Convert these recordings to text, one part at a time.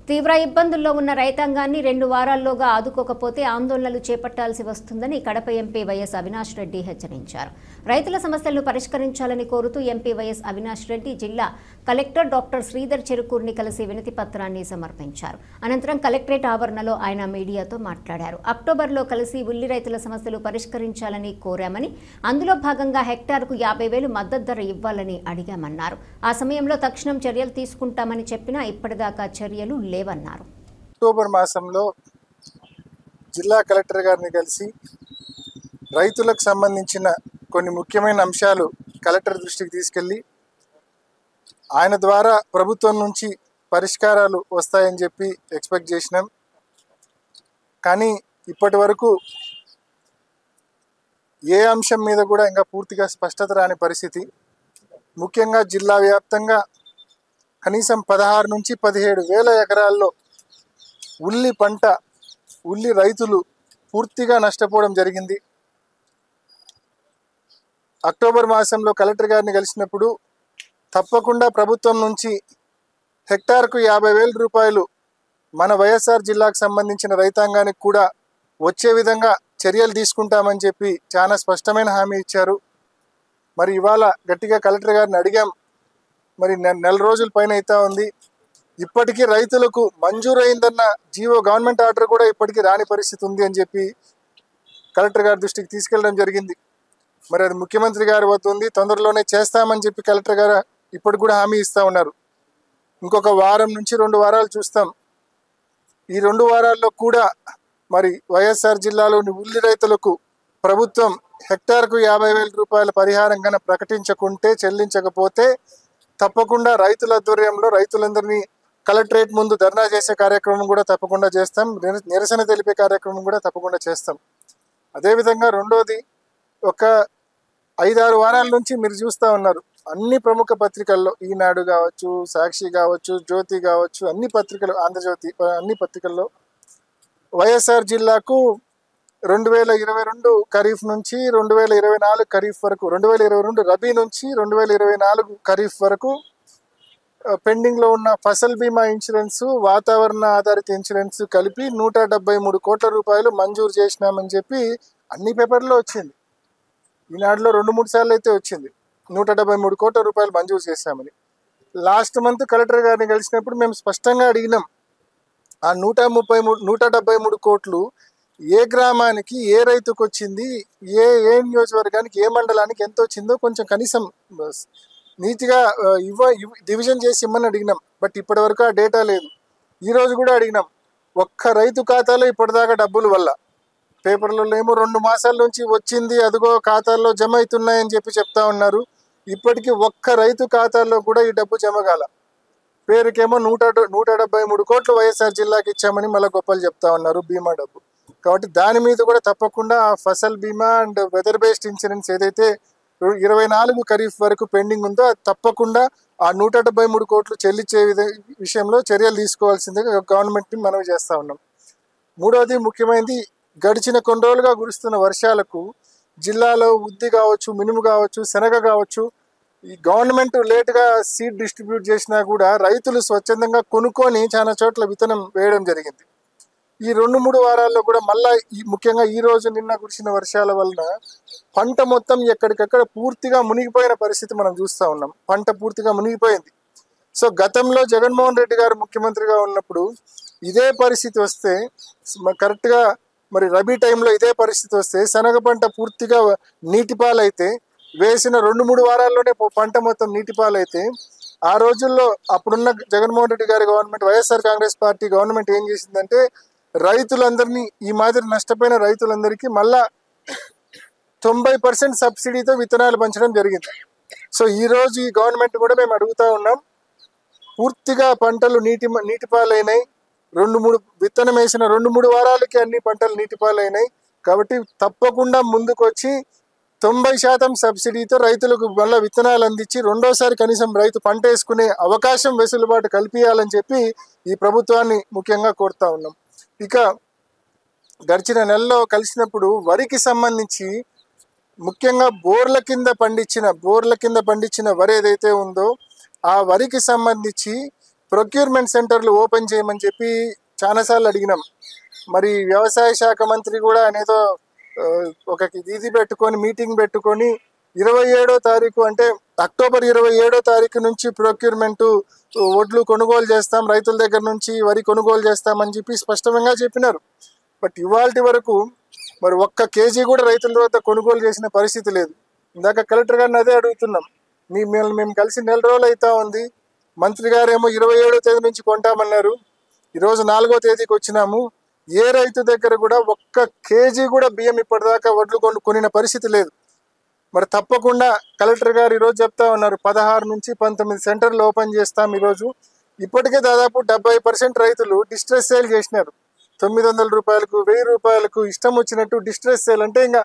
తీవ్ర ఇబ్బందుల్లో ఉన్న రైతాంగాన్ని 2 వారాల్లోగా ఆదుకోకపోతే ఆందోళనలు చేపట్టాల్సి వస్తుందని కడప ఎంపీ వైఎస్ అవినాష్ రెడ్డి హెచ్చరించారు. రైతుల సమస్యలను పరిష్కరించాలని కోరుతూ ఎంపీ వైఎస్ అవినాష్ రెడ్డి జిల్లా కలెక్టర్ డాక్టర్ శ్రీధర్ చెరుకూర్ని కలిసి వినతి పత్రాన్ని సమర్పించారు. అనంతరం కలెక్టరేట్ ఆవరణలో ఆయన మీడియాతో మాట్లాడారు. అక్టోబర్లో కలిసి ఉల్లి రైతుల సమస్యలు పరిష్కరించాలని కోరామని, అందులో భాగంగా హెక్టార్కు 50,000 మద్దతు ధర ఇవ్వాలని అడిగామన్నారు. ఆ సమయంలో తక్షణం చర్యలు తీసుకుంటామని చెప్పినా ఇప్పటిదాకా చర్యలు లేవన్నారు. అక్టోబర్ మాసంలో జిల్లా కలెక్టర్ గారిని కలిసి రైతులకు సంబంధించిన కొన్ని ముఖ్యమైన అంశాలు కలెక్టర్ దృష్టికి తీసుకెళ్ళి ఆయన ద్వారా ప్రభుత్వం నుంచి పరిష్కారాలు వస్తాయని చెప్పి ఎక్స్పెక్ట్ చేసినాం. కానీ ఇప్పటి వరకు ఏ అంశం మీద కూడా ఇంకా పూర్తిగా స్పష్టత రాని పరిస్థితి. ముఖ్యంగా జిల్లా వ్యాప్తంగా కనీసం 16 నుంచి 17,000 ఎకరాల్లో ఉల్లి రైతులు పూర్తిగా నష్టపోవడం జరిగింది. అక్టోబర్ మాసంలో కలెక్టర్ గారిని కలిసినప్పుడు తప్పకుండా ప్రభుత్వం నుంచి హెక్టార్కు 50,000 రూపాయలు మన వైఎస్ఆర్ జిల్లాకు సంబంధించిన రైతాంగానికి కూడా వచ్చే విధంగా చర్యలు తీసుకుంటామని చెప్పి చాలా స్పష్టమైన హామీ ఇచ్చారు. మరి ఇవాళ గట్టిగా కలెక్టర్ గారిని అడిగాం. మరి నెల రోజుల పైన అవుతా ఉంది. ఇప్పటికీ రైతులకు మంజూరైందన్న జీవో గవర్నమెంట్ ఆర్డర్ కూడా ఇప్పటికీ రాని పరిస్థితి ఉంది అని చెప్పి కలెక్టర్ గారి దృష్టికి తీసుకెళ్ళడం జరిగింది. మరి అది ముఖ్యమంత్రి గారి వద్ద ఉంది, తొందరలోనే చేస్తామని చెప్పి కలెక్టర్ గారు ఇప్పటికి కూడా హామీ ఇస్తూ ఉన్నారు. ఇంకొక వారం నుంచి 2 వారాలు చూస్తాం. ఈ 2 వారాల్లో కూడా మరి వైఎస్ఆర్ జిల్లాలోని ఉల్లి రైతులకు ప్రభుత్వం హెక్టార్కు 50,000 రూపాయల పరిహారం కన్నా ప్రకటించకుంటే, చెల్లించకపోతే తప్పకుండా రైతుల ఆధ్వర్యంలో రైతులందరినీ కలెక్టరేట్ ముందు ధర్నా చేసే కార్యక్రమం కూడా తప్పకుండా చేస్తాం. నిరసన తెలిపే కార్యక్రమం కూడా తప్పకుండా చేస్తాం. అదేవిధంగా రెండోది, ఒక 5-6 వారాల నుంచి మీరు చూస్తూ ఉన్నారు అన్ని ప్రముఖ పత్రికల్లో, ఈనాడు కావచ్చు, సాక్షి కావచ్చు, జ్యోతి కావచ్చు, అన్ని పత్రికలు, ఆంధ్రజ్యోతి, అన్ని పత్రికల్లో వైఎస్ఆర్ జిల్లాకు 2022 ఖరీఫ్ నుంచి 2024 ఖరీఫ్ వరకు, 2022 రబీ నుంచి 2024 ఖరీఫ్ వరకు పెండింగ్లో ఉన్న ఫసల్ బీమా ఇన్సూరెన్స్, వాతావరణ ఆధారిత ఇన్సూరెన్స్ కలిపి 173 కోట్ల రూపాయలు మంజూరు చేసినామని చెప్పి అన్ని పేపర్లో వచ్చింది. ఈనాడులో 2-3 సార్లు అయితే వచ్చింది 173 కోట్ల రూపాయలు మంజూరు చేశామని. లాస్ట్ మంత్ కలెక్టర్ గారిని కలిసినప్పుడు మేము స్పష్టంగా అడిగినాం, ఆ 173 కోట్లు ఏ గ్రామానికి, ఏ రైతుకు వచ్చింది, ఏ నియోజకవర్గానికి, ఏ మండలానికి ఎంత వచ్చిందో కొంచెం కనీసం నీట్గా డివిజన్ చేసి ఇమ్మని అడిగినాం. బట్ ఇప్పటి వరకు ఆ డేటా లేదు. ఈరోజు కూడా అడిగినాం. ఒక్క రైతు ఖాతాలో ఇప్పటిదాకా డబ్బులు వల్ల పేపర్లలో ఏమో 2 మాసాల నుంచి వచ్చింది, అదిగో ఖాతాల్లో జమ అవుతున్నాయని చెప్పి చెప్తా ఉన్నారు. ఇప్పటికీ ఒక్క రైతు ఖాతాల్లో కూడా ఈ డబ్బు జమ కాల. పేరుకేమో 173 కోట్లు వైఎస్ఆర్ జిల్లాకి ఇచ్చామని మళ్ళీ గొప్పలు చెప్తా ఉన్నారు బీమా డబ్బు. కాబట్టి దాని మీద కూడా తప్పకుండా ఆ ఫసల్ బీమా అండ్ వెదర్ బేస్డ్ ఇన్సూరెన్స్ ఏదైతే 24 ఖరీఫ్ వరకు పెండింగ్ ఉందో అది తప్పకుండా ఆ 173 కోట్లు చెల్లించే విషయంలో చర్యలు తీసుకోవాల్సిందిగా గవర్నమెంట్ని మనవి చేస్తూ ఉన్నాం. మూడవది ముఖ్యమైనది, గడిచిన కొన్ని రోజులుగా కురుస్తున్న వర్షాలకు జిల్లాలో ఉద్ది కావచ్చు, మినుము కావచ్చు, శనగ కావచ్చు, ఈ గవర్నమెంట్ లేటుగా సీడ్ డిస్ట్రిబ్యూట్ చేసినా కూడా రైతులు స్వచ్ఛందంగా కొనుక్కొని చాలా చోట్ల విత్తనం వేయడం జరిగింది. ఈ 2-3 వారాల్లో కూడా మళ్ళా ముఖ్యంగా ఈ రోజు నిన్న కురిసిన వర్షాల వలన పంట మొత్తం ఎక్కడికక్కడ పూర్తిగా మునిగిపోయిన పరిస్థితి మనం చూస్తూ ఉన్నాం. పంట పూర్తిగా మునిగిపోయింది. సో గతంలో జగన్మోహన్ రెడ్డి గారు ముఖ్యమంత్రిగా ఉన్నప్పుడు ఇదే పరిస్థితి వస్తే, కరెక్ట్గా మరి రబీ టైంలో ఇదే పరిస్థితి వస్తే శనగ పంట పూర్తిగా నీటిపాలైతే, వేసిన 2-3 వారాల్లోనే పంట మొత్తం నీటిపాలైతే, ఆ రోజుల్లో అప్పుడున్న జగన్మోహన్ రెడ్డి గారి government, YSR Congress party government ఏం చేసిందంటే రైతులందరినీ, ఈ మాదిరి నష్టపోయిన రైతులందరికీ మళ్ళా 90% సబ్సిడీతో విత్తనాలు పంచడం జరిగింది. సో ఈరోజు ఈ గవర్నమెంట్ కూడా మేము అడుగుతూ ఉన్నాం, పూర్తిగా పంటలు నీటిపాలైనాయి. 2-3 విత్తనం వేసిన 2-3 వారాలకి అన్ని పంటలు నీటిపాలైనాయి. కాబట్టి తప్పకుండా ముందుకు వచ్చి 90% సబ్సిడీతో రైతులకు మళ్ళీ విత్తనాలు అందించి రెండోసారి కనీసం రైతు పంట వేసుకునే అవకాశం, వెసులుబాటు కల్పించాలని చెప్పి ఈ ప్రభుత్వాన్ని ముఖ్యంగా కోరుతా ఉన్నాం. ఇక గడిచిన నెలలో కలిసినప్పుడు వరికి సంబంధించి ముఖ్యంగా బోర్ల కింద పండించిన వరి ఏదైతే ఉందో ఆ వరికి సంబంధించి ప్రొక్యూర్మెంట్ సెంటర్లు ఓపెన్ చేయమని చెప్పి చాలాసార్లు అడిగినాం. మరి వ్యవసాయ శాఖ మంత్రి కూడా అనేదో ఒక ఇది పెట్టుకొని మీటింగ్ పెట్టుకొని 27వ తారీఖు అంటే అక్టోబర్ 27వ తారీఖు నుంచి ప్రొక్యూర్మెంట్ వడ్లు కొనుగోలు చేస్తాం, రైతుల దగ్గర నుంచి వరి కొనుగోలు చేస్తామని చెప్పి స్పష్టంగా చెప్పినారు. బట్ ఇవాల్టి వరకు మరి ఒక్క కేజీ కూడా రైతుల వద్ద కొనుగోలు చేసిన పరిస్థితి లేదు. ఇందాక కలెక్టర్ గారిని అదే అడుగుతున్నాం. మేము కలిసి నెల రోజులు అవుతా ఉంది. మంత్రి గారేమో 27వ తేదీ నుంచి కొంటామన్నారు. ఈరోజు 4వ తేదీకి వచ్చినాము. ఏ రైతు దగ్గర కూడా ఒక్క కేజీ కూడా బియ్యం ఇప్పటిదాకా వడ్లు కొనిన పరిస్థితి లేదు. మరి తప్పకుండా కలెక్టర్ గారు ఈరోజు చెప్తా ఉన్నారు 16 నుంచి 19 సెంటర్లు ఓపెన్ చేస్తాం. ఈరోజు ఇప్పటికే దాదాపు 70% రైతులు డిస్ట్రెస్ సేల్ చేసినారు. 900 రూపాయలకు 1000 రూపాయలకు ఇష్టం వచ్చినట్టు డిస్ట్రెస్ సేల్ అంటే ఇంకా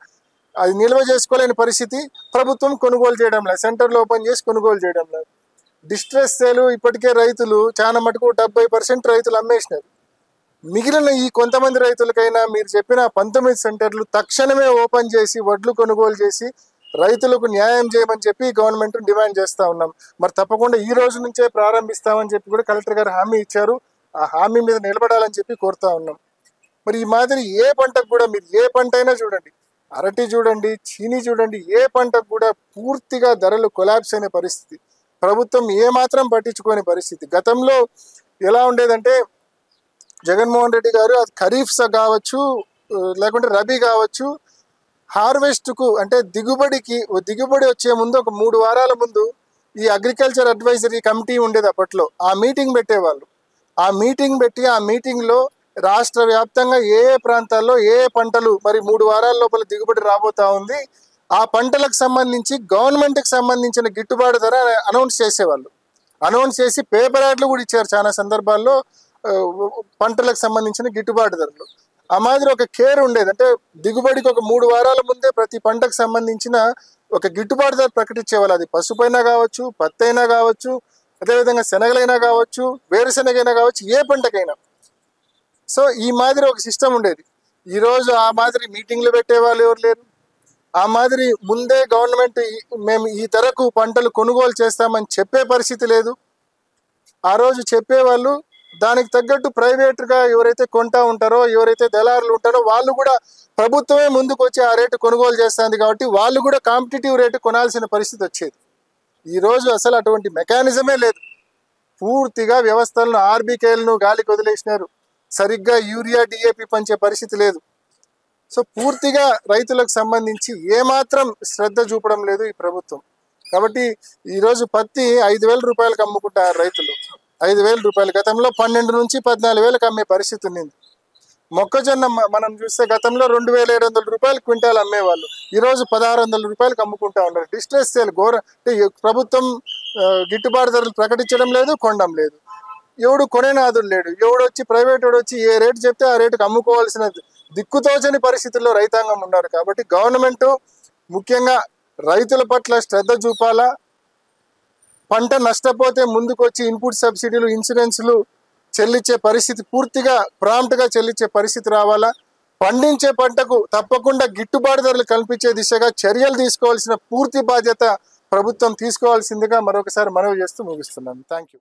అది నిల్వ చేసుకోలేని పరిస్థితి. ప్రభుత్వం కొనుగోలు చేయడం లేదు, సెంటర్లు ఓపెన్ చేసి కొనుగోలు చేయడం లేదు. డిస్ట్రెస్ సేల్ ఇప్పటికే రైతులు చాలా మటుకు 70% రైతులు అమ్మేసినారు. మిగిలిన ఈ కొంతమంది రైతులకైనా మీరు చెప్పిన 19 సెంటర్లు తక్షణమే ఓపెన్ చేసి వడ్లు కొనుగోలు చేసి రైతులకు న్యాయం చేయమని చెప్పి గవర్నమెంట్ డిమాండ్ చేస్తూ ఉన్నాం. మరి తప్పకుండా ఈ రోజు నుంచే ప్రారంభిస్తామని చెప్పి కూడా కలెక్టర్ గారు హామీ ఇచ్చారు. ఆ హామీ మీద నిలబడాలని చెప్పి కోరుతా ఉన్నాం. మరి ఈ మాదిరి ఏ పంటకు కూడా మీరు ఏ పంట అయినా చూడండి, అరటి చూడండి, చీనీ చూడండి, ఏ పంటకు కూడా పూర్తిగా ధరలు కొలాప్స్ అయిన పరిస్థితి. ప్రభుత్వం ఏమాత్రం పట్టించుకోని పరిస్థితి. గతంలో ఎలా ఉండేదంటే జగన్మోహన్ రెడ్డి గారు అది ఖరీఫ్ కావచ్చు లేకుంటే రబీ కావచ్చు, హార్వెస్ట్కు అంటే దిగుబడి వచ్చే ముందు ఒక 3 వారాల ముందు ఈ అగ్రికల్చర్ అడ్వైజరీ కమిటీ ఉండేది. అప్పట్లో ఆ మీటింగ్ పెట్టేవాళ్ళు. ఆ మీటింగ్ పెట్టి ఆ మీటింగ్లో రాష్ట్ర వ్యాప్తంగా ఏ ప్రాంతాల్లో ఏ పంటలు మరి 3 వారాల లోపల దిగుబడి రాబోతా ఉంది, ఆ పంటలకు సంబంధించి గవర్నమెంట్కి సంబంధించిన గిట్టుబాటు ధర అనౌన్స్ చేసేవాళ్ళు. అనౌన్స్ చేసి పేపర్ యాడ్లు కూడా ఇచ్చారు చాలా సందర్భాల్లో పంటలకు సంబంధించిన గిట్టుబాటు ధరలు. ఆ మాదిరి ఒక కేర్ ఉండేది. అంటే దిగుబడికి ఒక 3 వారాల ముందే ప్రతి పంటకు సంబంధించిన ఒక గిట్టుబాటు ధర ప్రకటించేవాళ్ళు. అది పసుపైనా కావచ్చు, పత్తి అయినా కావచ్చు, అదేవిధంగా శనగలైనా కావచ్చు, వేరుశెనగైనా కావచ్చు, ఏ పంటకైనా. సో ఈ మాదిరి ఒక సిస్టమ్ ఉండేది. ఈరోజు ఆ మాదిరి మీటింగ్లు పెట్టేవాళ్ళు ఎవరు లేరు. ఆ మాదిరి ముందే గవర్నమెంట్ మేము ఈ ధరకు పంటలు కొనుగోలు చేస్తామని చెప్పే పరిస్థితి లేదు. ఆ రోజు చెప్పేవాళ్ళు దానికి తగ్గట్టు ప్రైవేట్గా ఎవరైతే కొంటా ఉంటారో, ఎవరైతే దళారులు ఉంటారో వాళ్ళు కూడా ప్రభుత్వమే ముందుకు వచ్చి ఆ రేటు కొనుగోలు చేస్తుంది కాబట్టి వాళ్ళు కూడా కాంపిటేటివ్ రేటు కొనాల్సిన పరిస్థితి వచ్చేది. ఈరోజు అసలు అటువంటి మెకానిజమే లేదు. పూర్తిగా వ్యవస్థలను ఆర్బీకేలను గాలికి వదిలేసినారు. సరిగ్గా యూరియా డిఏపి పంచే పరిస్థితి లేదు. సో పూర్తిగా రైతులకు సంబంధించి ఏమాత్రం శ్రద్ధ చూపడం లేదు ఈ ప్రభుత్వం. కాబట్టి ఈరోజు పత్తి 5,000 రూపాయలకు అమ్ముకుంటారు రైతులు. 5,000 రూపాయలు గతంలో 12 నుంచి 14,000కి అమ్మే పరిస్థితి ఉంది. మొక్కజొన్న మనం చూస్తే గతంలో 2,700 రూపాయలు క్వింటాల్ అమ్మేవాళ్ళు. ఈరోజు 1,600 రూపాయలకు అమ్ముకుంటా ఉన్నారు. డిస్ట్రెస్ సేల్ అంటే ప్రభుత్వం గిట్టుబాటు ధరలు ప్రకటించడం లేదు, కొనడం లేదు. ఎవడు కొనేనాదులు లేడు. ఎవడు వచ్చి ప్రైవేట్ వాడు వచ్చి ఏ రేటు చెప్తే ఆ రేటుకు అమ్ముకోవాల్సిన దిక్కుతోచని పరిస్థితుల్లో రైతాంగం ఉన్నారు. కాబట్టి గవర్నమెంట్ ముఖ్యంగా రైతుల పట్ల శ్రద్ధ చూపాలా. పంట నష్టపోతే ముందుకు వచ్చి ఇన్పుట్ సబ్సిడీలు, ఇన్సూరెన్స్లు చెల్లించే పరిస్థితి పూర్తిగా ప్రాంప్ట్గా చెల్లించే పరిస్థితి రావాలా. పండించే పంటకు తప్పకుండా గిట్టుబాటు ధరలు కల్పించే దిశగా చర్యలు తీసుకోవాల్సిన పూర్తి బాధ్యత ప్రభుత్వం తీసుకోవాల్సిందిగా మరొకసారి మనవి చేస్తూ ముగిస్తున్నాను. Thank you.